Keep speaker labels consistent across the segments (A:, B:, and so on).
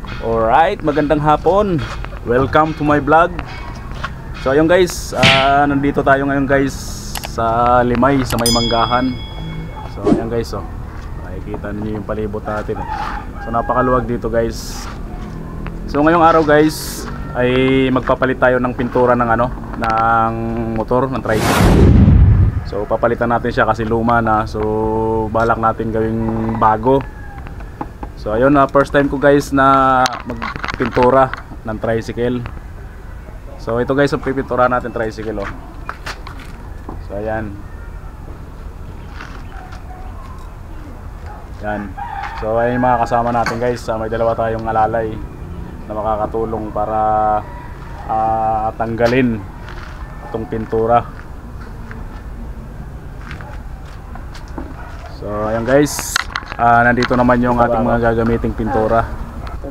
A: Alright, magandang hapon. Welcome to my vlog. So ayun guys, nandito tayo ngayon guys sa Limay, sa may Manggahan. So ayun guys, makikita niyo yung palibot natin. So napakaluwag dito guys. So ngayong araw guys ay magpapalit tayo ng pintura ng ng motor, ng tricycle. So papalitan natin siya kasi luma na. So balak natin gawing bago. So ayun, first time ko guys na magpintura ng tricycle. So ito guys ang pipintura natin tricycle So ayan. Yan. So ayun mga kasama natin guys, may dalawa tayong alalay na makakatulong para tanggalin itong pintura. So ayan guys, nandito naman yung ating mga gagamiting pintura.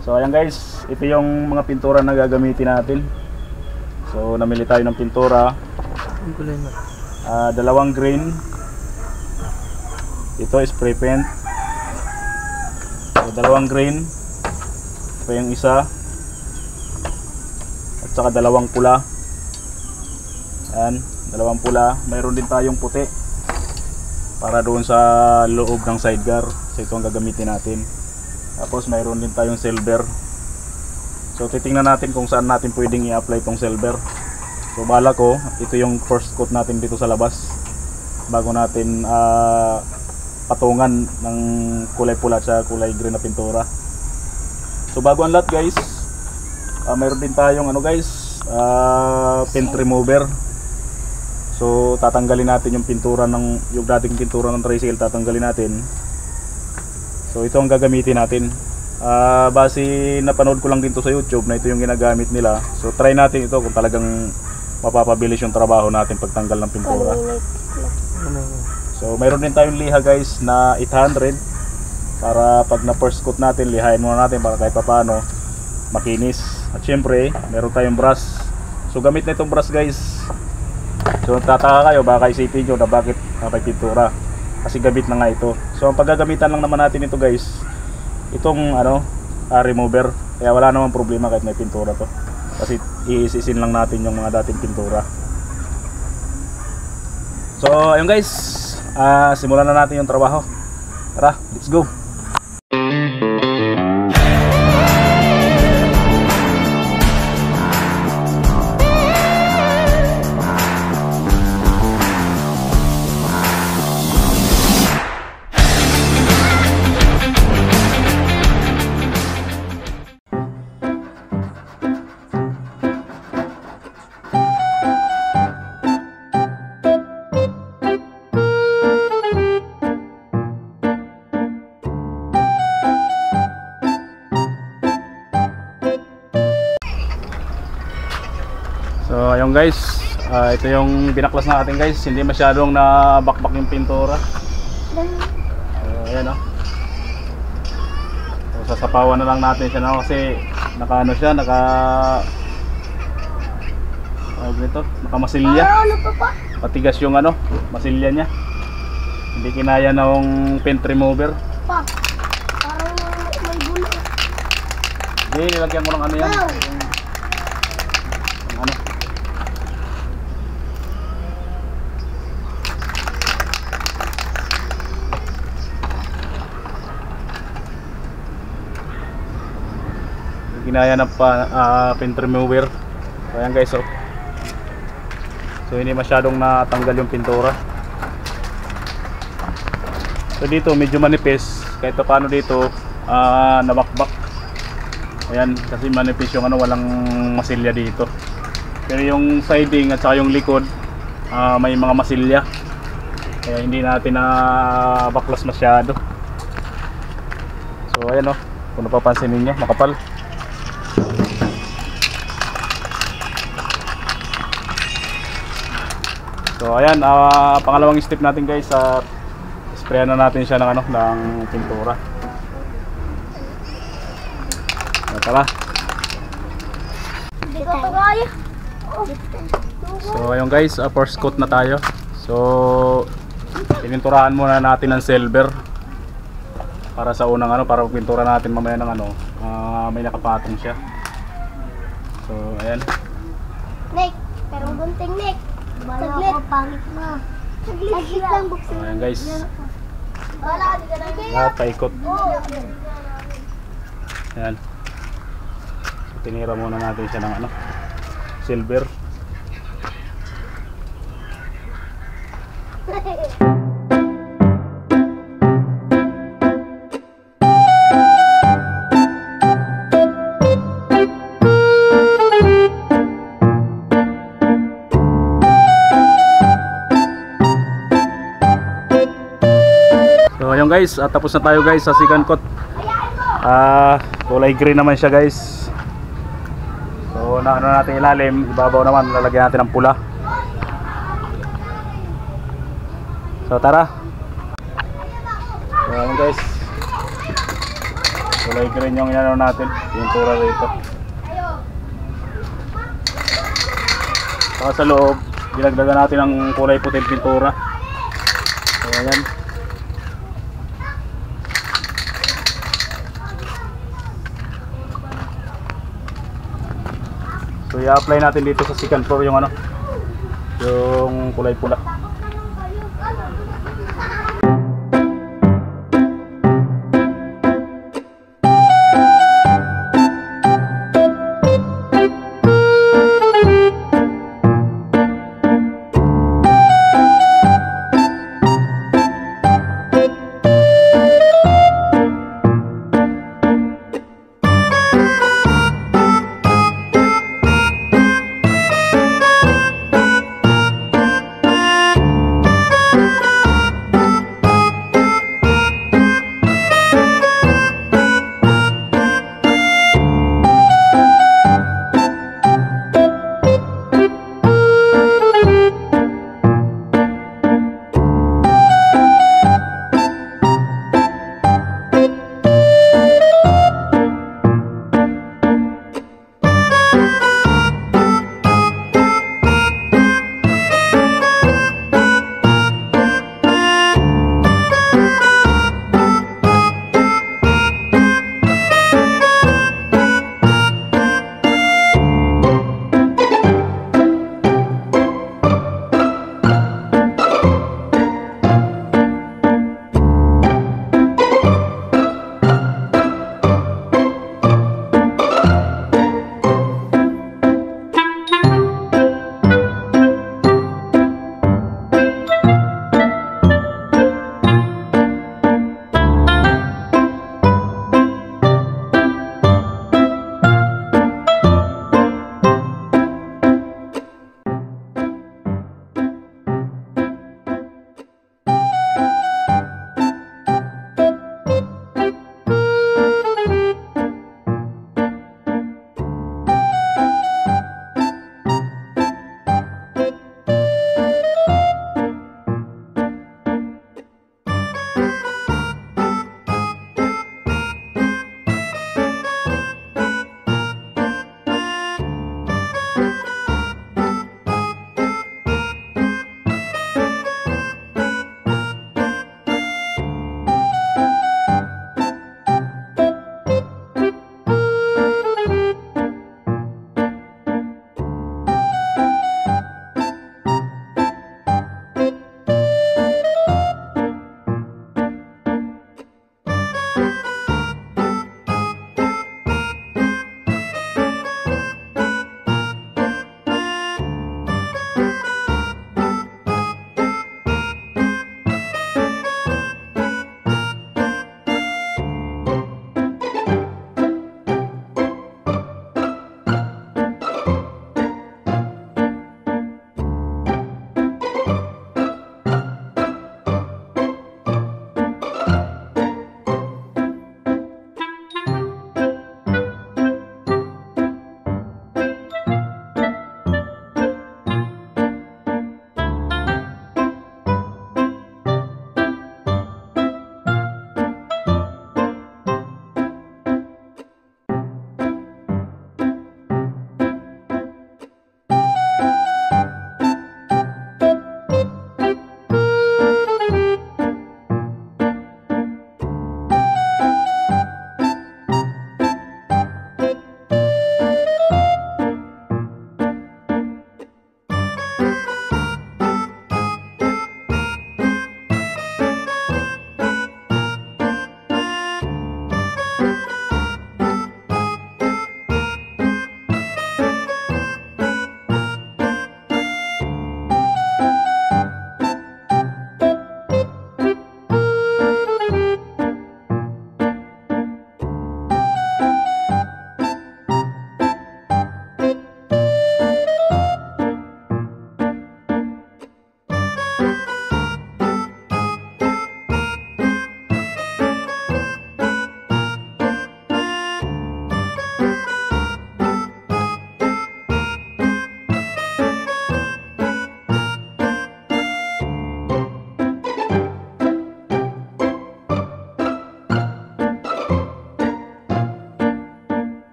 A: So ayan guys, ito yung mga pintura na gagamitin natin. So namili tayo ng pintura, dalawang green. Ito spray paint. So, dalawang green. Ito yung isa. At saka dalawang pula. Ayan, dalawang pula. Mayroon din tayong puti para doon sa loob ng sidecar. So ito ang gagamitin natin. Tapos mayroon din tayong silver. So titingnan natin kung saan natin pwedeng i-apply itong silver. So bala ko, ito yung first coat natin dito sa labas bago natin patungan ng kulay pula at kulay green na pintura. So bago ang lahat guys, mayroon din tayong paint remover. So tatanggalin natin yung pintura yung dating pintura ng tricycle, tatanggalin natin. So ito ang gagamitin natin. Base napanood ko lang dito sa YouTube na ito yung ginagamit nila. So try natin ito kung talagang mapapabilis yung trabaho natin pagtanggal ng pintura. So mayroon din tayong liha guys na 800 para pag na first coat natin, lihain muna natin para kahit paano makinis. At syempre meron tayong brush. So gamit na itong brush guys. So tataka kayo, baka isipin nyo na bakit may pintura, kasi gamit na nga ito. So ang paggagamitan lang naman natin ito guys, itong remover. Kaya wala namang problema kahit may pintura to, kasi iisisin lang natin yung mga dating pintura. So ayun guys, simulan na natin yung trabaho. Tara, let's go. So ayun guys, ito yung binaklas natin guys. Hindi masyadong nabakbak yung pintura. Ayan So sasapawan na lang natin siya kasi nakamasilya. Patigas yung masilya niya. Hindi kinaya ng paint remover.
B: Parang may gulong.
A: Hindi, nilagyan ko ng yan. Ginaya ng paint remover. So ayan guys, so hindi masyadong natanggal yung pintura. So dito medyo manipis, kahit paano dito nabakbak. Ayan, kasi manipis yung walang masilya dito. Pero yung siding at saka yung likod may mga masilya, kaya hindi natin baklas masyado. So ayan kung napapansin ninyo, makapal. So ayan, pangalawang step natin guys, sprayan na natin siya ng pintura. Tara. So ayun guys, first coat na tayo. So pininturahan muna natin ng silver para sa unang para pintura natin mamaya ng may nakapatong siya. So ayan.
B: Nick, pero gunting Nick. Saglit. Pangit na. Saglit lang buksan.
A: Ayan guys.
B: Wala, di ka na.
A: Lahat paikot. Ayan. So, tinira muna natin siya ng ano, silver. So ayun guys, tapos na tayo guys sa second coat. Kulay green naman siya guys. So na ano natin ilalim, ibabaw naman lalagyan natin ng pula. So tara. So ayun guys, kulay green yung inano natin, pintura rito. Saka sa loob, dinagdagan natin ng kulay puting pintura. So ayan. So i-apply natin dito sa second floor yung ano, yung kulay pula.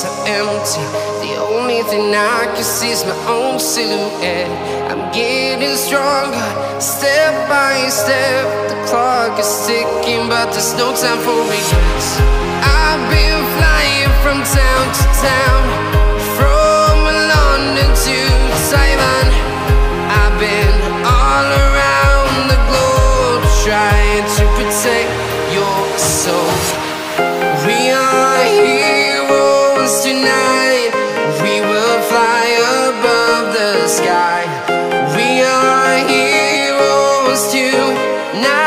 C: so empty. The only thing I can see is my own silhouette. I'm getting stronger, step by step. The clock is ticking, but there's no time for regrets. I've been flying from town to town, from London to Taiwan. I've been all around the globe, trying to protect your soul. We are heroes tonight. We will fly above the sky. We are heroes tonight.